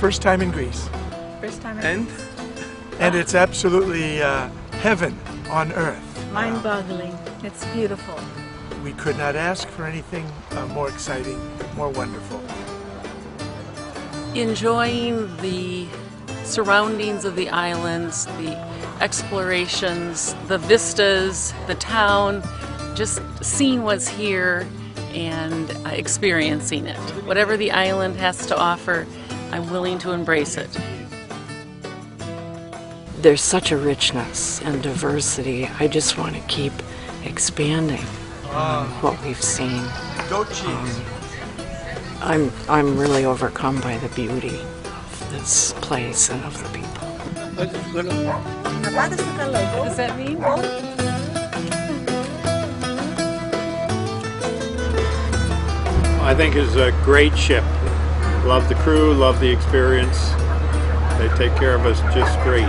first time in Greece. First time in Greece. And it's absolutely heaven on earth. Mind-boggling. It's beautiful. We could not ask for anything more exciting, more wonderful. Enjoying the surroundings of the islands, the explorations, the vistas, the town, just seeing what's here and experiencing it. Whatever the island has to offer, I'm willing to embrace it. There's such a richness and diversity. I just want to keep expanding what we've seen. Goat cheese. I'm really overcome by the beauty of this place and of the people. What does that mean? I think it's a great ship. Love the crew, love the experience. They take care of us just great.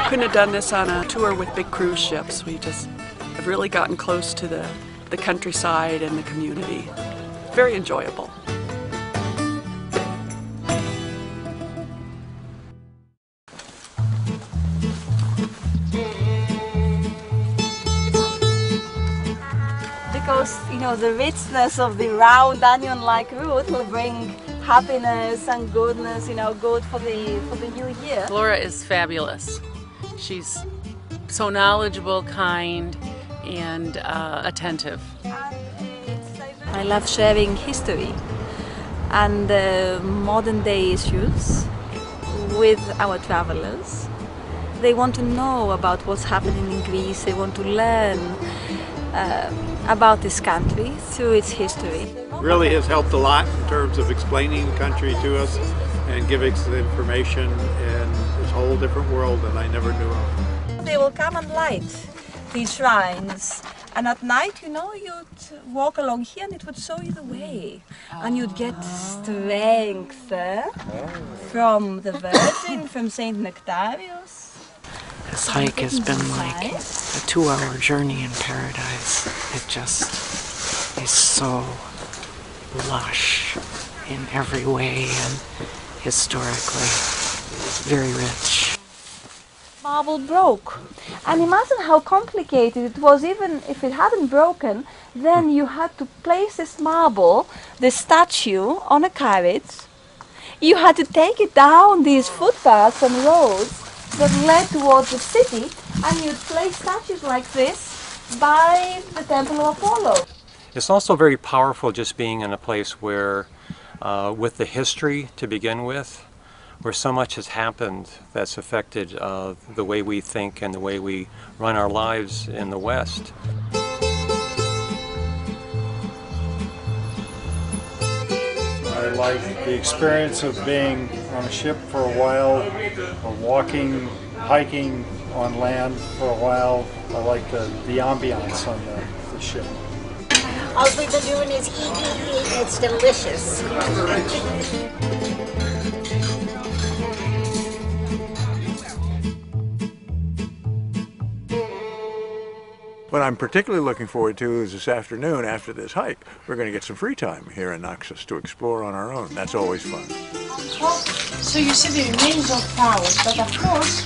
Couldn't have done this on a tour with big cruise ships. We just have really gotten close to the countryside and the community. Very enjoyable. Because, you know, the richness of the round onion-like root will bring happiness and goodness, you know, good for the new year. Laura is fabulous. She's so knowledgeable, kind, and attentive. I love sharing history and modern day issues with our travelers. They want to know about what's happening in Greece. They want to learn about this country through its history. Really has helped a lot in terms of explaining the country to us and giving us the information in this whole different world that I never knew of. They will come and light these shrines, and at night, you know, you'd walk along here and it would show you the way, and you'd get strength from the Virgin, from Saint Nectarius. This hike has been like a 2-hour journey in paradise. It just is so lush in every way and historically very rich. Marble broke, and imagine how complicated it was. Even if it hadn't broken, then you had to place this marble, the statue, on a carriage. You had to take it down these footpaths and roads that led towards the city, and you'd place statues like this by the Temple of Apollo. It's also very powerful just being in a place where, with the history to begin with, where so much has happened that's affected the way we think and the way we run our lives in the West. I like the experience of being on a ship for a while, or walking, hiking on land for a while. I like the ambiance on the ship. All we've been doing is eating. It's delicious. What I'm particularly looking forward to is this afternoon, after this hike, we're going to get some free time here in Naxos to explore on our own. That's always fun. So you see the remains of towers, but of course,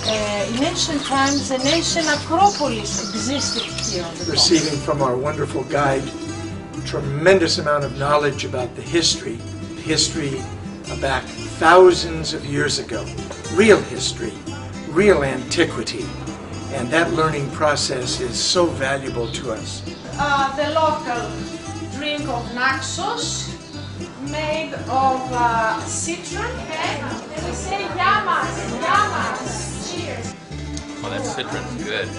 in ancient times, an ancient acropolis existed here on the top. Receiving from our wonderful guide a tremendous amount of knowledge about the history back thousands of years ago. Real history, real antiquity. And that learning process is so valuable to us. The local drink of Naxos, made of citron, and we say yamas, yamas. Cheers. Oh, that citron's good.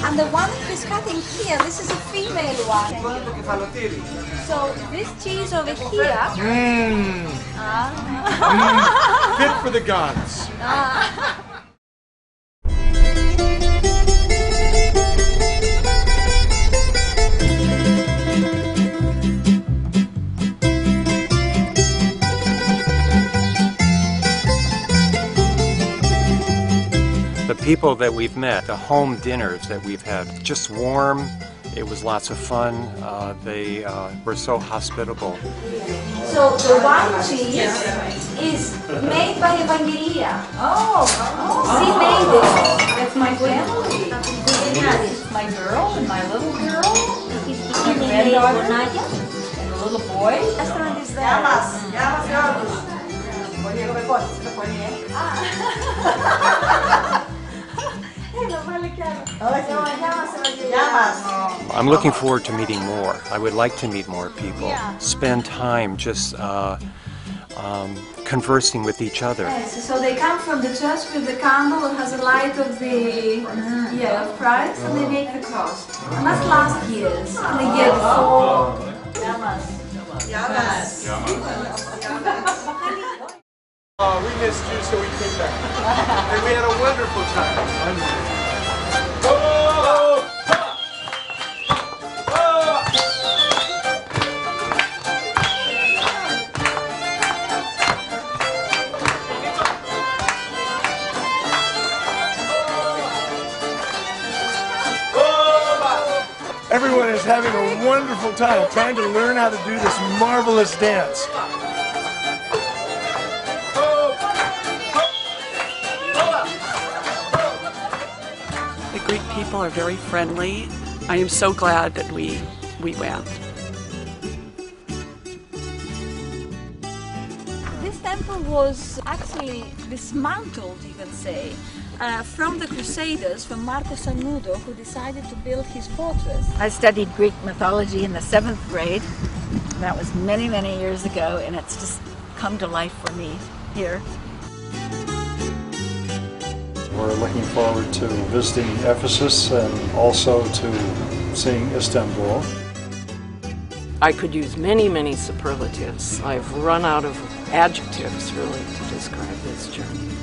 And the one he's cutting here, this is a female one. So this cheese over here... Fit for the gods. people that we've met, the home dinners that we've had, just warm. It was lots of fun. They were so hospitable. So the white cheese is made by Evangelia. She made it. That's my family. It's my girl and my little girl. My granddaughter and the little boy. Restaurant is there. I'm looking forward to meeting more. I would like to meet more people. Spend time just conversing with each other. Yes, so they come from the church with the candle that has a light of the of Christ, and they make the cross. And that's last year's, and the year before. We missed you, so we came back. And we had a wonderful time. Everyone is having a wonderful time trying to learn how to do this marvelous dance. The Greek people are very friendly. I am so glad that we went. This temple was actually dismantled, you can say, from the Crusaders, from Marco Sanudo, who decided to build his fortress. I studied Greek mythology in the 7th grade. That was many, many years ago, and it's just come to life for me here. We're looking forward to visiting Ephesus and also to seeing Istanbul. I could use many, many superlatives. I've run out of adjectives, really, to describe this journey.